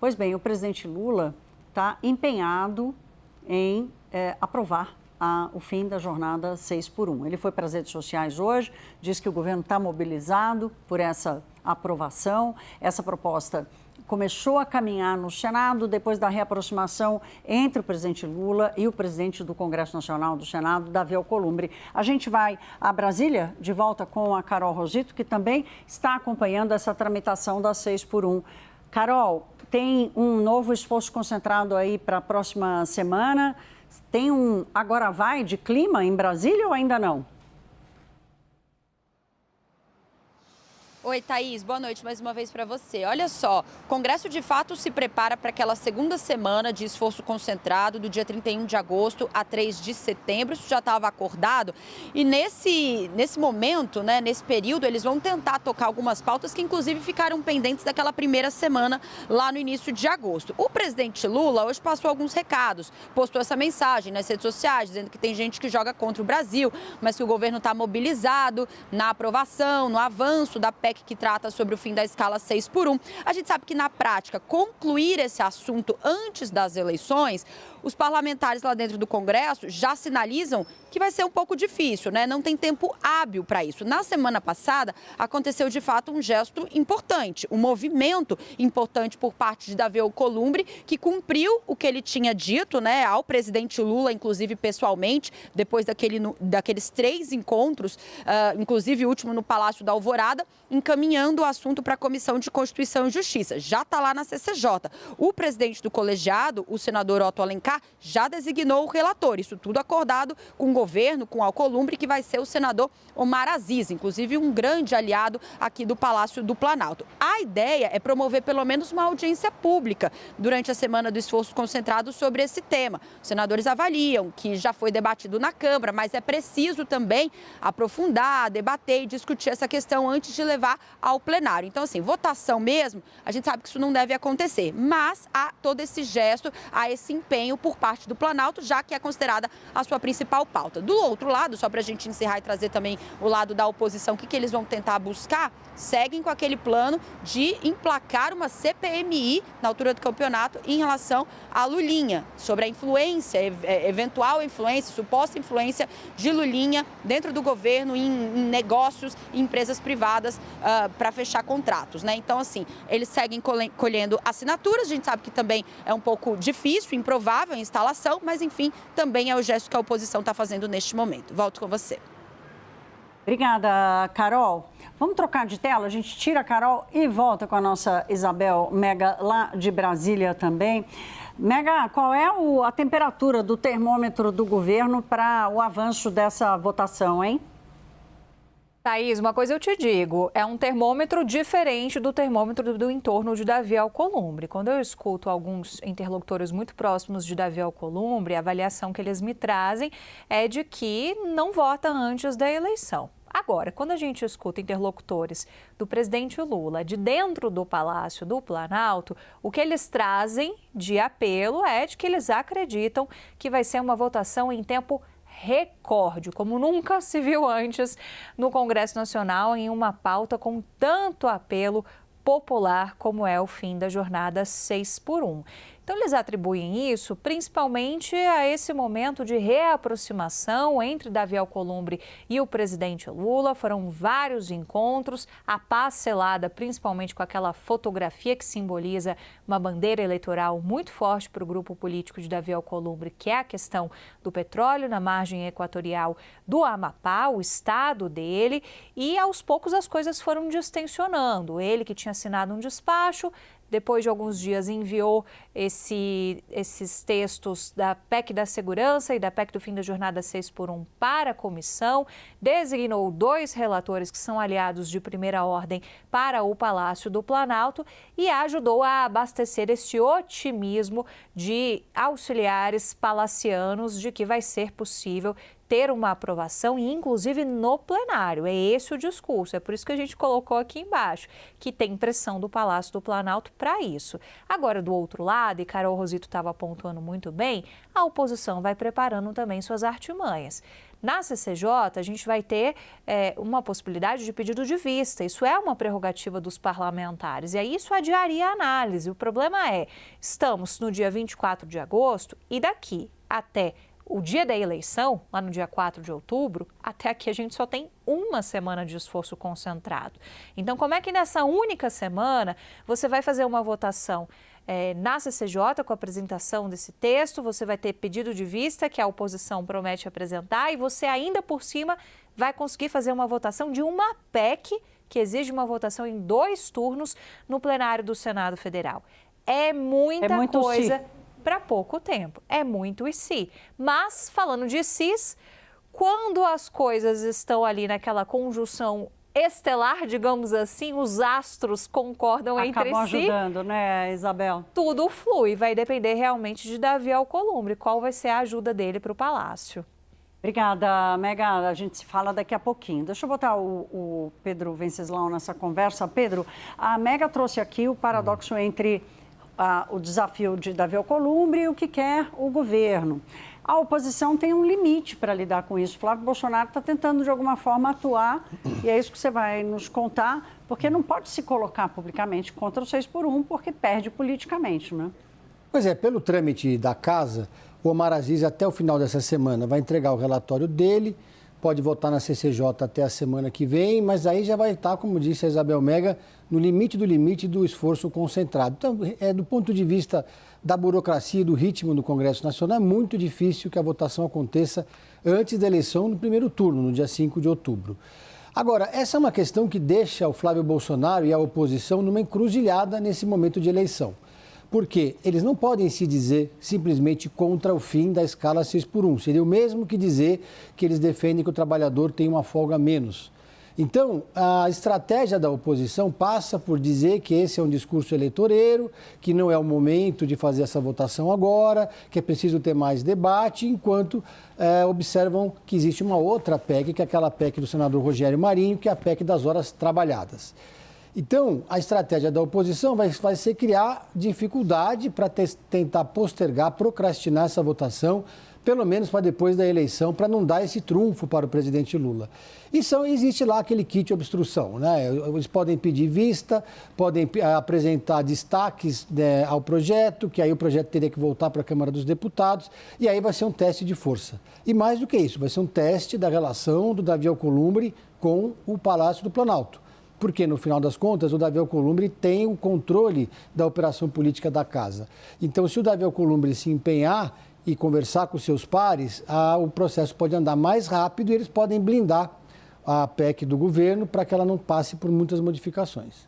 Pois bem, o presidente Lula está empenhado em aprovar o fim da jornada 6x1. Ele foi para as redes sociais hoje, disse que o governo está mobilizado por essa aprovação. Essa proposta começou a caminhar no Senado depois da reaproximação entre o presidente Lula e o presidente do Congresso Nacional do Senado, Davi Alcolumbre. A gente vai a Brasília, de volta com a Carol Rosito, que também está acompanhando essa tramitação da 6x1. Carol, tem um novo esforço concentrado aí para a próxima semana? Tem um agora vai de clima em Brasília ou ainda não? Oi, Thaís, boa noite mais uma vez para você. Olha só, o Congresso de fato se prepara para aquela segunda semana de esforço concentrado do dia 31 de agosto a 3 de setembro, isso já estava acordado. E nesse momento, nesse período, eles vão tentar tocar algumas pautas que inclusive ficaram pendentes daquela primeira semana lá no início de agosto. O presidente Lula hoje passou alguns recados, postou essa mensagem nas redes sociais, dizendo que tem gente que joga contra o Brasil, mas que o governo está mobilizado na aprovação, no avanço da PEC que trata sobre o fim da escala 6x1. A gente sabe que, na prática, concluir esse assunto antes das eleições, os parlamentares lá dentro do Congresso já sinalizam que vai ser um pouco difícil, Não tem tempo hábil para isso. Na semana passada, aconteceu de fato um gesto importante, um movimento importante por parte de Davi Alcolumbre, que cumpriu o que ele tinha dito, ao presidente Lula, inclusive pessoalmente, depois daqueles 3 encontros, inclusive o último no Palácio da Alvorada, encaminhando o assunto para a Comissão de Constituição e Justiça. Já está lá na CCJ. O presidente do colegiado, o senador Otto Alencar, já designou o relator. Isso tudo acordado com o governo, com o Alcolumbre, que vai ser o senador Omar Aziz, inclusive um grande aliado aqui do Palácio do Planalto. A ideia é promover pelo menos uma audiência pública durante a semana do esforço concentrado sobre esse tema. Os senadores avaliam que já foi debatido na Câmara, mas é preciso também aprofundar, debater e discutir essa questão antes de levar ao plenário. Então, assim, votação mesmo, a gente sabe que isso não deve acontecer, mas há todo esse gesto, há esse empenho por parte do Planalto, já que é considerada a sua principal pauta. Do outro lado, só para a gente encerrar e trazer também o lado da oposição, o que eles vão tentar buscar, seguem com aquele plano de emplacar uma CPMI na altura do campeonato em relação a Lulinha, sobre a influência, eventual influência, suposta influência de Lulinha dentro do governo em negócios e empresas privadas para fechar contratos, Então, assim, eles seguem colhendo assinaturas, a gente sabe que também é um pouco difícil, improvável a instalação, mas, enfim, também é o gesto que a oposição está fazendo neste momento. Volto com você. Obrigada, Carol. Vamos trocar de tela? A gente tira a Carol e volta com a nossa Isabel Mega, lá de Brasília também. Mega, qual é a temperatura do termômetro do governo para o avanço dessa votação, hein? Thaís, uma coisa eu te digo, é um termômetro diferente do termômetro do entorno de Davi Alcolumbre. Quando eu escuto alguns interlocutores muito próximos de Davi Alcolumbre, a avaliação que eles me trazem é de que não vota antes da eleição. Agora, quando a gente escuta interlocutores do presidente Lula de dentro do Palácio do Planalto, o que eles trazem de apelo é de que eles acreditam que vai ser uma votação em tempo recorde, como nunca se viu antes no Congresso Nacional, em uma pauta com tanto apelo popular como é o fim da jornada 6x1. Então, eles atribuem isso principalmente a esse momento de reaproximação entre Davi Alcolumbre e o presidente Lula. Foram vários encontros, a paz selada principalmente com aquela fotografia que simboliza uma bandeira eleitoral muito forte para o grupo político de Davi Alcolumbre, que é a questão do petróleo na margem equatorial do Amapá, o estado dele, e aos poucos as coisas foram distensionando. Ele, que tinha assinado um despacho, depois de alguns dias enviou esses textos da PEC da Segurança e da PEC do fim da jornada 6x1 para a comissão, designou 2 relatores que são aliados de primeira ordem para o Palácio do Planalto e ajudou a abastecer esse otimismo de auxiliares palacianos de que vai ser possível ter uma aprovação e inclusive no plenário. É esse o discurso, é por isso que a gente colocou aqui embaixo, que tem pressão do Palácio do Planalto para isso. Agora, do outro lado, e Carol Rosito estava apontando muito bem, a oposição vai preparando também suas artimanhas. Na CCJ, a gente vai ter uma possibilidade de pedido de vista. Isso é uma prerrogativa dos parlamentares. E aí isso adiaria a análise. O problema é, estamos no dia 24 de agosto e daqui até o dia da eleição, lá no dia 4 de outubro, até aqui a gente só tem uma semana de esforço concentrado. Então, como é que nessa única semana você vai fazer uma votação na CCJ com a apresentação desse texto, você vai ter pedido de vista que a oposição promete apresentar e você ainda por cima vai conseguir fazer uma votação de uma PEC que exige uma votação em 2 turnos no plenário do Senado Federal. É muita coisa para pouco tempo. É muito e se. Mas, falando de sis, quando as coisas estão ali naquela conjunção estelar, digamos assim, os astros concordam entre si. Acabam ajudando, né, Isabel? Tudo flui, vai depender realmente de Davi Alcolumbre, qual vai ser a ajuda dele para o Palácio. Obrigada, Mega. A gente se fala daqui a pouquinho. Deixa eu botar o Pedro Venceslau nessa conversa. Pedro, a Mega trouxe aqui o paradoxo entre o desafio de Davi Alcolumbre e o que quer o governo. A oposição tem um limite para lidar com isso. Flávio Bolsonaro está tentando, de alguma forma, atuar, e é isso que você vai nos contar, porque não pode se colocar publicamente contra o 6x1, porque perde politicamente, né? Pois é, pelo trâmite da casa, o Omar Aziz, até o final dessa semana, vai entregar o relatório dele, pode votar na CCJ até a semana que vem, mas aí já vai estar, como disse a Isabel Mega, no limite do esforço concentrado. Então, do ponto de vista da burocracia e do ritmo do Congresso Nacional, é muito difícil que a votação aconteça antes da eleição, no primeiro turno, no dia 5 de outubro. Agora, essa é uma questão que deixa o Flávio Bolsonaro e a oposição numa encruzilhada nesse momento de eleição. Porque eles não podem se dizer simplesmente contra o fim da escala 6x1. Seria o mesmo que dizer que eles defendem que o trabalhador tem uma folga a menos. Então, a estratégia da oposição passa por dizer que esse é um discurso eleitoreiro, que não é o momento de fazer essa votação agora, que é preciso ter mais debate, enquanto observam que existe uma outra PEC, que é aquela PEC do senador Rogério Marinho, que é a PEC das horas trabalhadas. Então, a estratégia da oposição vai ser criar dificuldade para tentar postergar, procrastinar essa votação, pelo menos para depois da eleição, para não dar esse trunfo para o presidente Lula. E existe lá aquele kit obstrução, né? Eles podem pedir vista, podem apresentar destaques ao projeto, que aí o projeto teria que voltar para a Câmara dos Deputados, e aí vai ser um teste de força. E mais do que isso, vai ser um teste da relação do Davi Alcolumbre com o Palácio do Planalto. Porque, no final das contas, o Davi Alcolumbre tem o controle da operação política da casa. Então, se o Davi Alcolumbre se empenhar e conversar com seus pares, o processo pode andar mais rápido e eles podem blindar a PEC do governo para que ela não passe por muitas modificações.